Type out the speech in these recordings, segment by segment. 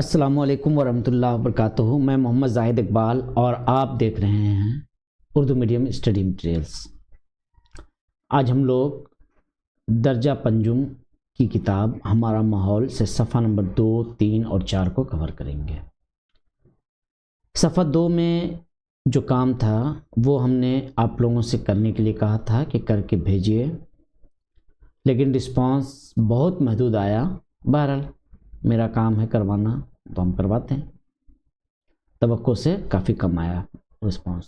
अस्सलामुअलैकुम वरहमतुल्लाहि वबरकातुहू। मैं मोहम्मद जाहिद इकबाल और आप देख रहे हैं उर्दू मीडियम स्टडी मटेरियल्स। आज हम लोग दर्जा पंजुम की किताब हमारा माहौल से सफ़ा नंबर 2, 3 और 4 को कवर करेंगे। सफ़ा 2 में जो काम था वो हमने आप लोगों से करने के लिए कहा था कि करके भेजिए, लेकिन रिस्पांस बहुत महदूद आया। बहरहाल मेरा काम है करवाना, तो हम करवाते हैं। तवक्को से काफ़ी कम आया रिस्पांस,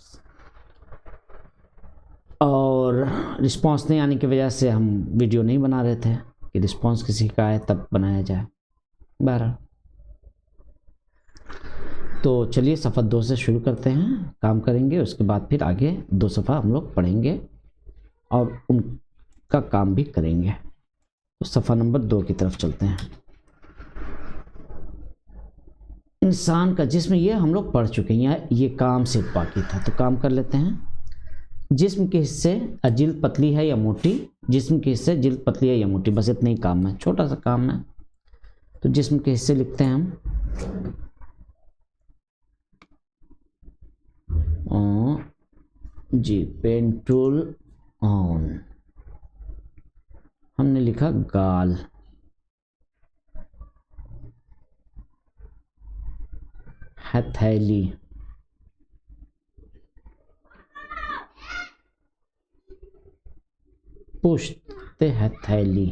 और रिस्पांस नहीं आने की वजह से हम वीडियो नहीं बना रहे थे कि रिस्पांस किसी का आए तब बनाया जाए। बहरहाल तो चलिए सफ़ा 2 से शुरू करते हैं, काम करेंगे। उसके बाद फिर आगे 2 सफ़ा हम लोग पढ़ेंगे और उनका काम भी करेंगे। तो सफ़ा नंबर 2 की तरफ चलते हैं। इंसान का जिस्म, ये हम लोग पढ़ चुके हैं, ये काम सिर्फ बाकी था, तो काम कर लेते हैं। जिस्म के हिस्से जिल्द पतली है या मोटी, जिस्म के हिस्से जिल्द पतली है या मोटी, बस इतना ही काम है, छोटा सा काम है। तो जिस्म के हिस्से लिखते हैं हम जी, पेन टूल ऑन। हमने लिखा गाल, हथेली, पुश्त हथेली,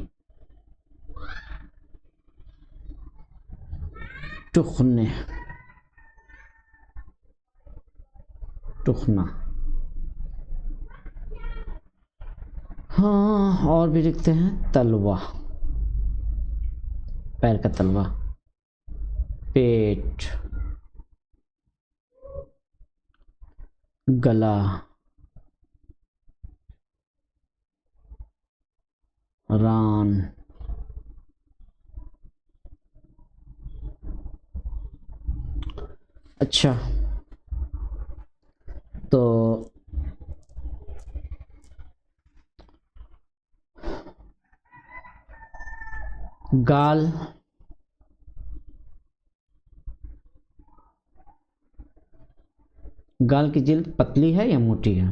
टुखने, टुखना। हाँ, और भी लिखते हैं तलवा, पैर का तलवा, पेट, गला, रान, अच्छा। तो गाल, गाल की जिल्द पतली है या मोटी है?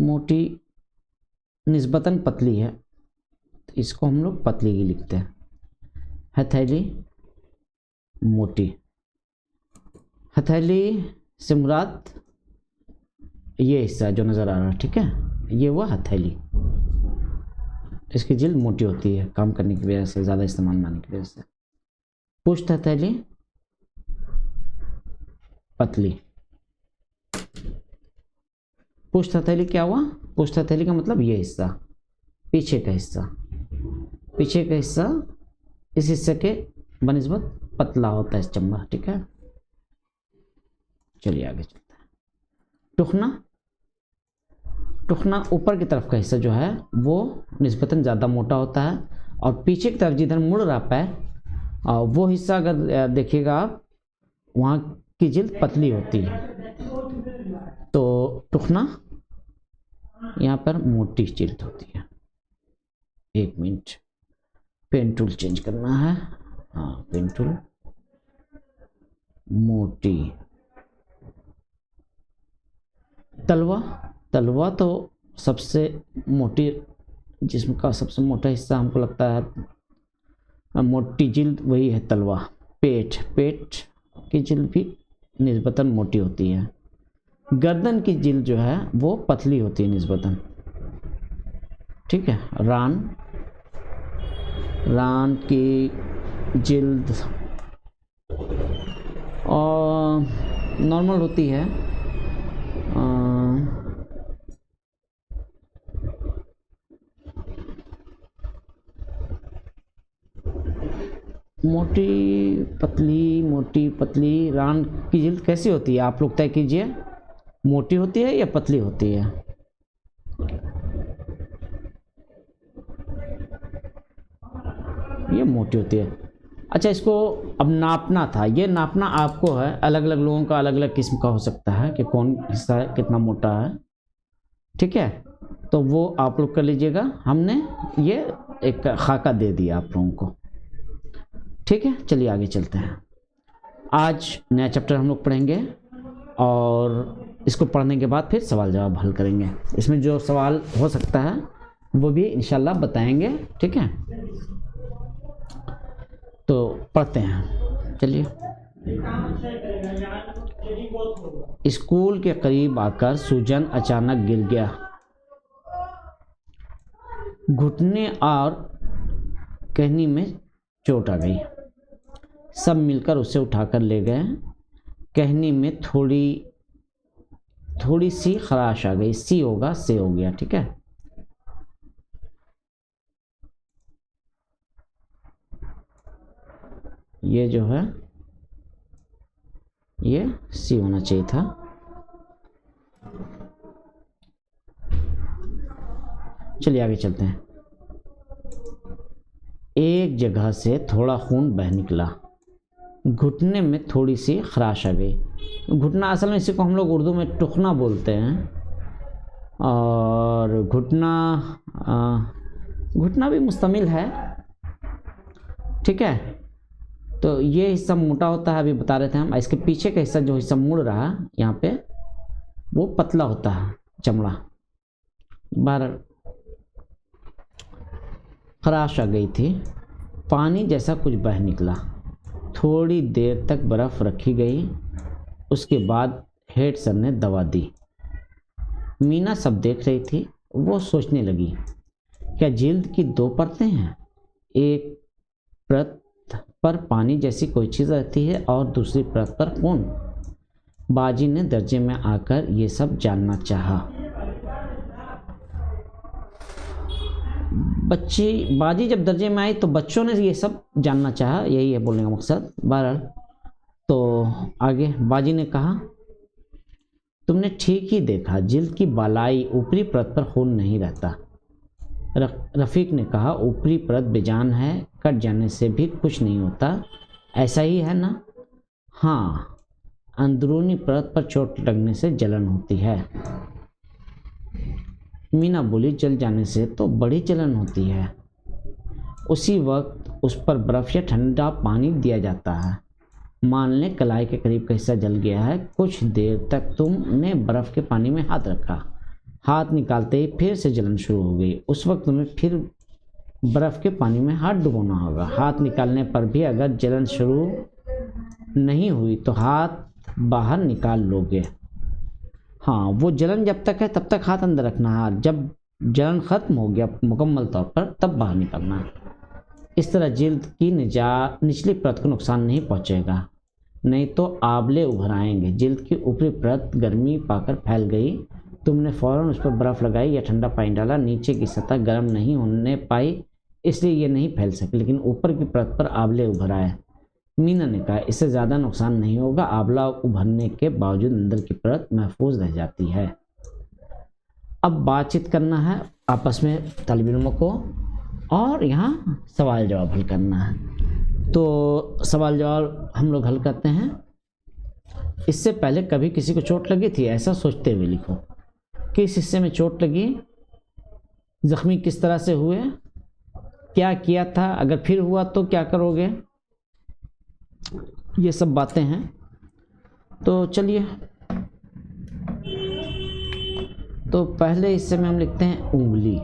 मोटी, निस्बतन पतली है, तो इसको हम लोग पतली ही लिखते हैं। हथेली मोटी, हथेली से मुराद ये हिस्सा जो नज़र आ रहा है, ठीक है, ये हुआ हथेली। इसकी जिल्द मोटी होती है काम करने की वजह से, ज़्यादा इस्तेमाल में आने की वजह से। पुश्त हथेली पतली। पुश्त हथेली क्या हुआ? पुश्त हथेली का मतलब ये हिस्सा, पीछे का हिस्सा, पीछे का हिस्सा इस हिस्से के बनिस्बत पतला होता है, चमड़ा, ठीक है। चलिए आगे चलते हैं। टुखना, टुखना ऊपर की तरफ का हिस्सा जो है वो निस्बतन ज़्यादा मोटा होता है, और पीछे की तरफ जिधर मुड़ रहा पैर, वो हिस्सा अगर देखिएगा आप, वहाँ की जिल्द पतली होती है। तो टुखना यहाँ पर मोटी जिल्द होती है। एक मिनट, पेन टूल चेंज करना है। हाँ, पेन टूल, मोटी। तलवा, तलवा तो सबसे मोटी, जिस्म का सबसे मोटा हिस्सा हमको लगता है, मोटी जिल्द वही है तलवा। पेट, पेट की जिल्द भी निस्बतन मोटी होती है। गर्दन की जिल्द जो है वो पतली होती है निस्बतन, ठीक है। रान, रान की जिल्द और नॉर्मल होती है, मोटी पतली, मोटी पतली। रान की जिल्द कैसी होती है आप लोग तय कीजिए, मोटी होती है या पतली होती है? ये मोटी होती है। अच्छा, इसको अब नापना था, ये नापना आपको है, अलग अलग लोगों का अलग अलग किस्म का हो सकता है कि कौन हिस्सा कितना मोटा है, ठीक है। तो वो आप लोग कर लीजिएगा। हमने ये एक खाका दे दिया आप लोगों को। ठीक है, चलिए आगे चलते हैं। आज नया चैप्टर हम लोग पढ़ेंगे और इसको पढ़ने के बाद फिर सवाल जवाब हल करेंगे। इसमें जो सवाल हो सकता है वो भी इंशाल्लाह बताएंगे। ठीक है, तो पढ़ते हैं, चलिए। स्कूल के करीब आकर सुजन अचानक गिर गया। घुटने और कहनी में चोट आ गई। सब मिलकर उसे उठाकर ले गए। कहनी में थोड़ी सी खराश आ गई। सी होगा, से हो गया। ठीक है, ये जो है ये सी होना चाहिए था। चलिए आगे चलते हैं। एक जगह से थोड़ा खून बह निकला। घुटने में थोड़ी सी खराश आ गई। घुटना असल में इसी को हम लोग उर्दू में टुकना बोलते हैं, और घुटना भी मुस्तमिल है। ठीक है, तो ये हिस्सा मोटा होता है, अभी बता रहे थे हम। इसके पीछे का हिस्सा जो हिस्सा मुड़ रहा है यहाँ पे, वो पतला होता है, चमड़ा। बार खराश आ गई थी। पानी जैसा कुछ बह निकला। थोड़ी देर तक बर्फ़ रखी गई। उसके बाद हेड सर ने दवा दी। मीना सब देख रही थी। वो सोचने लगी, क्या जिल्द की 2 परतें हैं? एक परत पर पानी जैसी कोई चीज़ रहती है और दूसरी परत पर खून। बाजी ने दर्जे में आकर ये सब जानना चाहा। बाजी जब दर्जे में आई तो बच्चों ने ये सब जानना चाहा, यही है बोलने का मकसद। बहरहाल तो आगे बाजी ने कहा, तुमने ठीक ही देखा, जिल्द की बालाई ऊपरी परत पर खून नहीं रहता। रफ़ीक ने कहा, ऊपरी परत बेजान है, कट जाने से भी कुछ नहीं होता, ऐसा ही है ना? हाँ, अंदरूनी परत पर चोट लगने से जलन होती है। मीना बोली, जल जाने से तो बड़ी जलन होती है। उसी वक्त उस पर बर्फ़ या ठंडा पानी दिया जाता है। मान लें कलाई के करीब का हिस्सा जल गया है। कुछ देर तक तुमने बर्फ़ के पानी में हाथ रखा। हाथ निकालते ही फिर से जलन शुरू हो गई। उस वक्त तुम्हें फिर बर्फ़ के पानी में हाथ डुबोना होगा। हाथ निकालने पर भी अगर जलन शुरू नहीं हुई तो हाथ बाहर निकाल लोगे। हाँ, वो जलन जब तक है तब तक हाथ अंदर रखना है। जब जलन ख़त्म हो गया मुकम्मल तौर पर, तब बाहर निकलना है। इस तरह जिल्द की निचली परत को नुकसान नहीं पहुँचेगा, नहीं तो आंवले उभर आएंगे। जिल्द की ऊपरी परत गर्मी पाकर फैल गई। तुमने फ़ौरन उस पर बर्फ़ लगाई या ठंडा पानी डाला। नीचे की सतह गर्म नहीं होने पाई, इसलिए ये नहीं फैल सकी, लेकिन ऊपर की परत पर आंवले उभर आए। मीना ने कहा, इससे ज़्यादा नुकसान नहीं होगा। आंवला उभरने के बावजूद अंदर की परत महफूज रह जाती है। अब बातचीत करना है आपस में तालिब इल्मों को, और यहाँ सवाल जवाब हल करना है। तो सवाल जवाब हम लोग हल करते हैं। इससे पहले कभी किसी को चोट लगी थी, ऐसा सोचते हुए लिखो। किस हिस्से में चोट लगी, जख्मी किस तरह से हुए, क्या किया था, अगर फिर हुआ तो क्या करोगे, ये सब बातें हैं। तो चलिए, तो पहले हिस्से में हम लिखते हैं उंगली।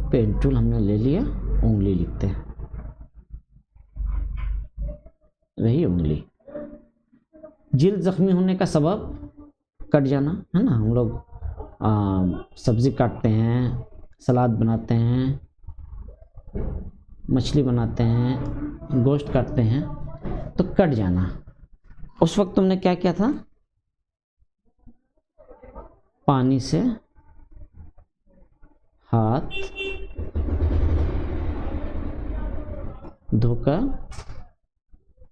पेंटूल हमने ले लिया, उंगली लिखते हैं, रही उंगली। जिल्द जख्मी होने का सबब कट जाना है ना। हम लोग सब्ज़ी काटते हैं, सलाद बनाते हैं, मछली बनाते हैं, गोश्त काटते हैं, तो कट जाना। उस वक्त तुमने क्या किया था? पानी से हाथ धोकर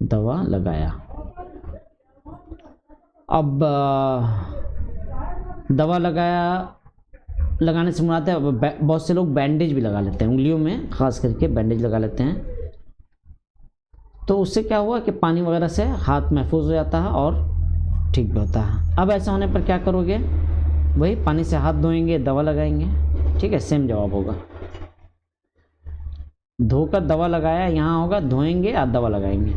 दवा लगाया। अब दवा लगाने से मुराद है, बहुत से लोग बैंडेज भी लगा लेते हैं, उंगलियों में ख़ास करके बैंडेज लगा लेते हैं। तो उससे क्या हुआ कि पानी वगैरह से हाथ महफूज हो जाता है और ठीक भी होता है। अब ऐसा होने पर क्या करोगे, वही पानी से हाथ धोएंगे, दवा लगाएंगे, ठीक है, सेम जवाब होगा। धोकर दवा लगाया, यहाँ होगा धोएंगे या दवा लगाएंगे।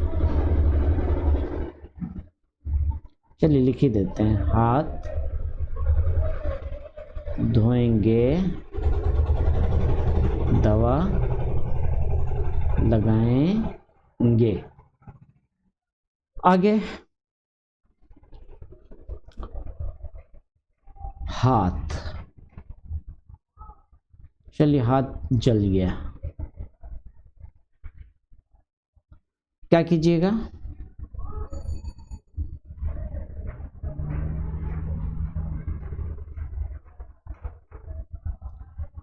चलिए लिख ही देते हैं, हाथ धोएंगे, दवा लगाएंगे। आगे हाथ, चलिए हाथ जल गया, क्या कीजिएगा,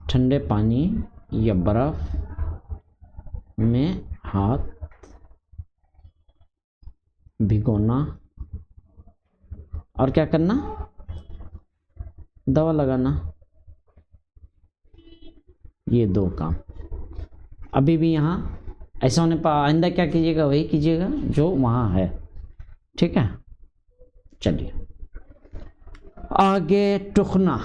ठंडे पानी या बर्फ में हाथ भिगोना और क्या करना, दवा लगाना। ये दो काम। अभी भी यहाँ ऐसा होने पर आइंदा क्या कीजिएगा, वही कीजिएगा जो वहाँ है, ठीक है। चलिए आगे टूकना।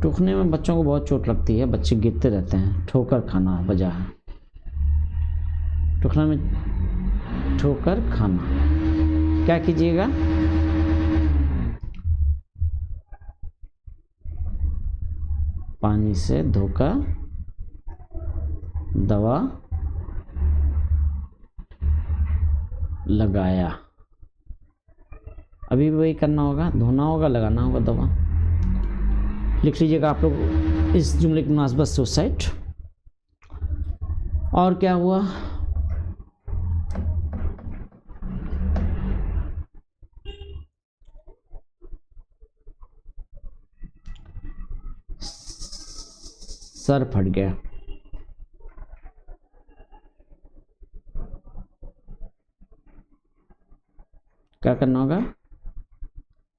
टूकने में बच्चों को बहुत चोट लगती है, बच्चे गिरते रहते हैं, ठोकर खाना वजह है। टूकना में ठोकर खाना, क्या कीजिएगा, पानी से धोकर दवा लगाया। अभी भी वही करना होगा, धोना होगा, लगाना होगा दवा। लिख लीजिएगा आप लोग इस जुमले की मुनासबत सुसाइड। और क्या हुआ, सर फट गया, क्या करना होगा,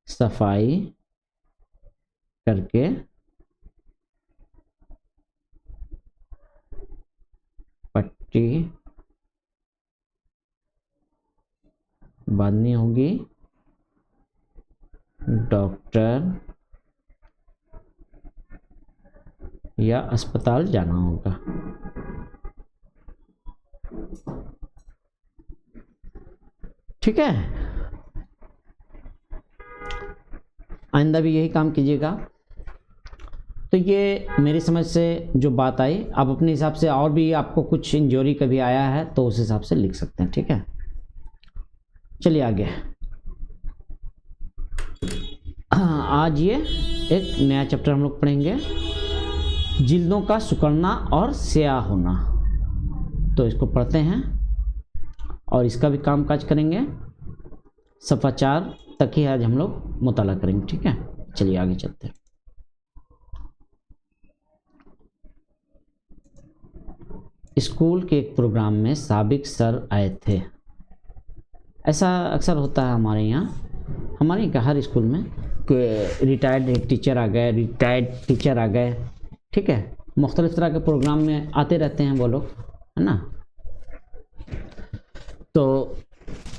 सफाई करके पट्टी बांधनी होगी, डॉक्टर या अस्पताल जाना होगा। ठीक है, आइंदा भी यही काम कीजिएगा। तो ये मेरी समझ से जो बात आई, आप अपने हिसाब से और भी आपको कुछ इंजरी कभी आया है तो उस हिसाब से लिख सकते हैं, ठीक है। चलिए आगे, आज ये एक नया चैप्टर हम लोग पढ़ेंगे, जिल्दों का सिकुड़ना और स्याह होना। तो इसको पढ़ते हैं और इसका भी काम काज करेंगे। सफ़ा 4 तक ही आज हम लोग मुताला करेंगे, ठीक है। चलिए आगे चलते हैं। स्कूल के एक प्रोग्राम में साबिक सर आए थे। ऐसा अक्सर होता है हमारे यहाँ क्या हर स्कूल में रिटायर्ड टीचर आ गए, रिटायर्ड टीचर आ गए, ठीक है। मुख्तलिफ तरह के प्रोग्राम में आते रहते हैं वो लोग, है ना। तो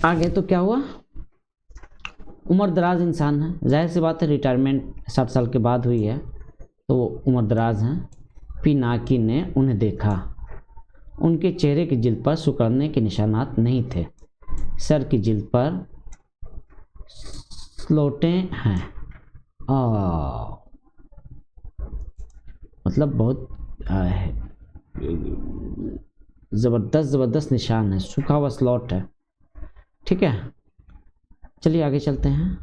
आगे तो क्या हुआ, उम्र दराज इंसान है, जाहिर सी बात है, रिटायरमेंट 60 साल के बाद हुई है तो वो उम्र दराज हैं। पिनाकी ने उन्हें देखा, उनके चेहरे की जिल्द पर सिकुड़ने के निशानात नहीं थे, सर की जिल्द पर स्लोटें हैं। मतलब बहुत ज़बरदस्त निशान है, सूखा हुआ स्लॉट है, ठीक है। चलिए आगे चलते हैं।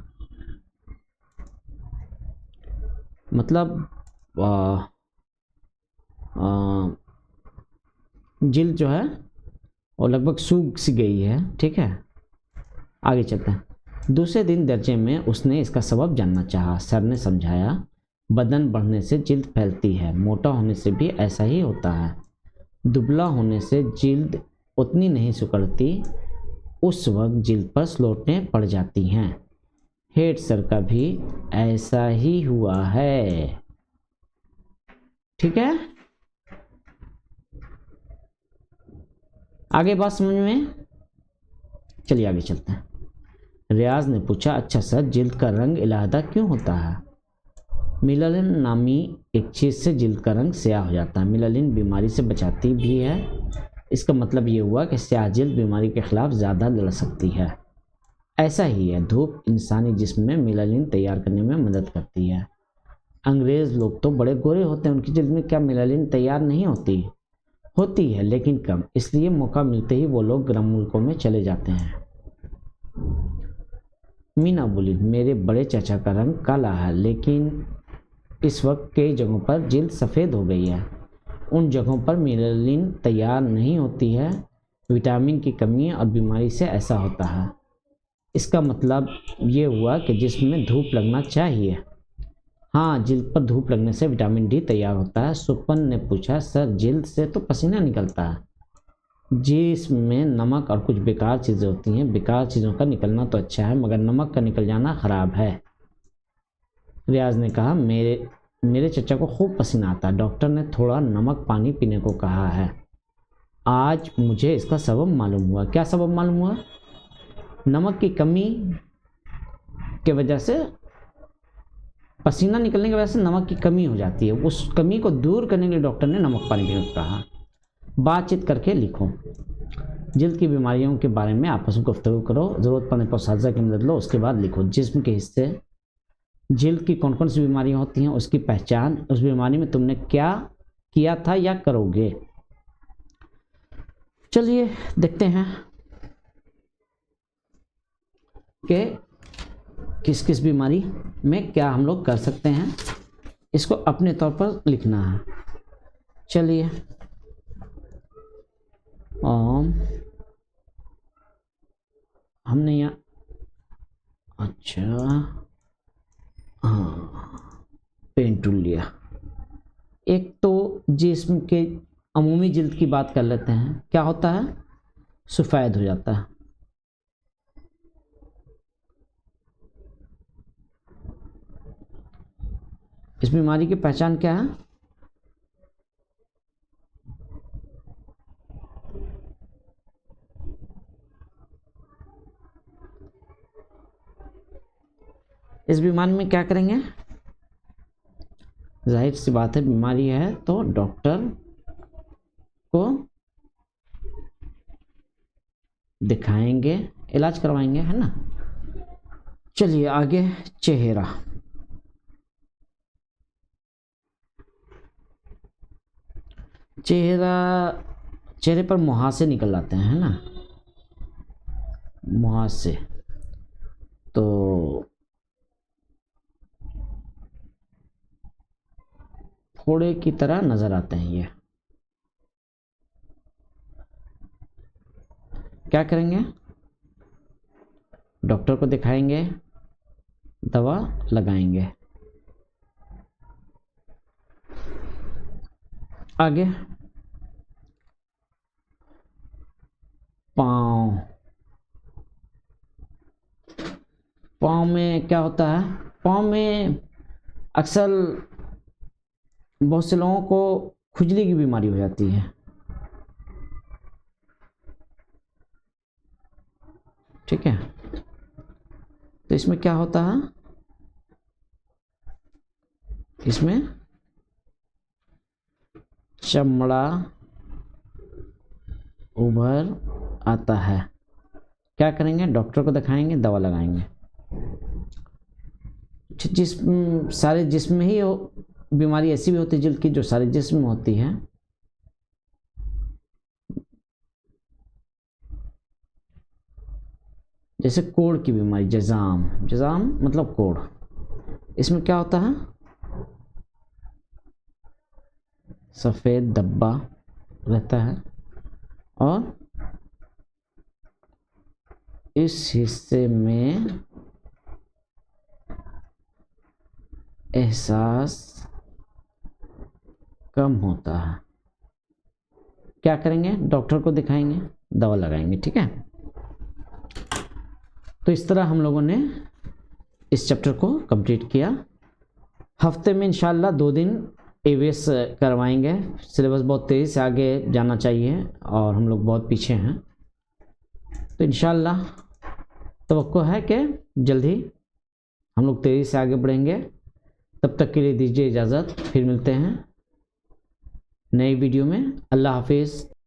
मतलब जिल्द जो है वो लगभग सूख सी गई है, ठीक है। आगे चलते हैं। दूसरे दिन दर्जे में उसने इसका सबब जानना चाहा। सर ने समझाया, बदन बढ़ने से जिल्द फैलती है, मोटा होने से भी ऐसा ही होता है। दुबला होने से जिल्द उतनी नहीं सिकुड़ती, उस वक्त जिल्द पर स्लोटें पड़ जाती हैं। हेड सर का भी ऐसा ही हुआ है, ठीक है। आगे बात समझ में, चलिए आगे चलते हैं। रियाज ने पूछा, अच्छा सर, जिल्द का रंग इलादा क्यों होता है? मिलालिन नामी एक चीज़ से जिल्द का रंग स्याह हो जाता है। मिलालिन बीमारी से बचाती भी है। इसका मतलब ये हुआ कि स्याह जिल्द बीमारी के खिलाफ ज़्यादा लड़ सकती है। ऐसा ही है, धूप इंसानी जिस्म में मिलालिन तैयार करने में मदद करती है। अंग्रेज़ लोग तो बड़े गोरे होते हैं, उनकी जिल्द में क्या मिलालिन तैयार नहीं होती? होती है, लेकिन कम। इसलिए मौका मिलते ही वो लोग गर्म मुल्कों में चले जाते हैं। मीना बोली, मेरे बड़े चाचा का रंग काला है, लेकिन इस वक्त कई जगहों पर जिल्द सफ़ेद हो गई है। उन जगहों पर मिलालिन तैयार नहीं होती है। विटामिन की कमी और बीमारी से ऐसा होता है। इसका मतलब ये हुआ कि जिस्म में धूप लगना चाहिए। हाँ, जिल्द पर धूप लगने से विटामिन डी तैयार होता है। सुपन ने पूछा, सर जिल्द से तो पसीना निकलता है। जिसमें नमक और कुछ बेकार चीज़ें होती हैं। बेकार चीज़ों का निकलना तो अच्छा है, मगर नमक का निकल जाना ख़राब है। रियाज ने कहा, मेरे चचा को खूब पसीना आता है। डॉक्टर ने थोड़ा नमक पानी पीने को कहा है। आज मुझे इसका सबब मालूम हुआ। क्या सबब मालूम हुआ? नमक की कमी की वजह से, पसीना निकलने की वजह से नमक की कमी हो जाती है। उस कमी को दूर करने के लिए डॉक्टर ने नमक पानी पीने को कहा। बातचीत करके लिखो। जिल्द की बीमारियों के बारे में आपस में गुफ्तगू करो। ज़रूरत पड़ने पर उस्ताज़ा की मदद लो। उसके बाद लिखो। जिस्म के हिस्से, जिल्द की कौन कौन सी बीमारियां होती हैं, उसकी पहचान, उस बीमारी में तुमने क्या किया था या करोगे। चलिए देखते हैं कि किस किस बीमारी में क्या हम लोग कर सकते हैं। इसको अपने तौर पर लिखना है। चलिए, हमने यहाँ, अच्छा हाँ, पेन टूल लिया। एक तो जिस्म के अमूमी जिल्द की बात कर लेते हैं। क्या होता है? सफ़ेद हो जाता है। इस बीमारी की पहचान क्या है? इस बीमारी में क्या करेंगे? जाहिर सी बात है, बीमारी है तो डॉक्टर को दिखाएंगे, इलाज करवाएंगे, है ना। चलिए आगे। चेहरा, चेहरे पर मुहासे निकल आते हैं, है ना। मुहासे तो फोड़े की तरह नजर आते हैं। ये क्या करेंगे? डॉक्टर को दिखाएंगे, दवा लगाएंगे। आगे, पाँव। पाँव में क्या होता है? पाँव में अक्सर बहुत से लोगों को खुजली की बीमारी हो जाती है। ठीक है, तो इसमें क्या होता है? इसमें चमड़ा उभर आता है। क्या करेंगे? डॉक्टर को दिखाएंगे, दवा लगाएंगे। सारे जिस्म में ही बीमारी ऐसी भी होती है जिल्द की जो सारे जिस्म में होती है। जैसे कोढ़ की बीमारी, जज़ाम। जज़ाम मतलब कोढ़। इसमें क्या होता है? सफ़ेद धब्बा रहता है और इस हिस्से में एहसास कम होता है। क्या करेंगे? डॉक्टर को दिखाएंगे, दवा लगाएंगे। ठीक है, तो इस तरह हम लोगों ने इस चैप्टर को कंप्लीट किया। हफ्ते में इंशाल्लाह 2 दिन EVS करवाएंगे। सिलेबस बहुत तेज़ी से आगे जाना चाहिए और हम लोग बहुत पीछे हैं। तो इंशाअल्लाह तवक्को है कि जल्द ही हम लोग तेज़ी से आगे बढ़ेंगे। तब तक के लिए दीजिए इजाज़त, फिर मिलते हैं नई वीडियो में। अल्लाह हाफिज़।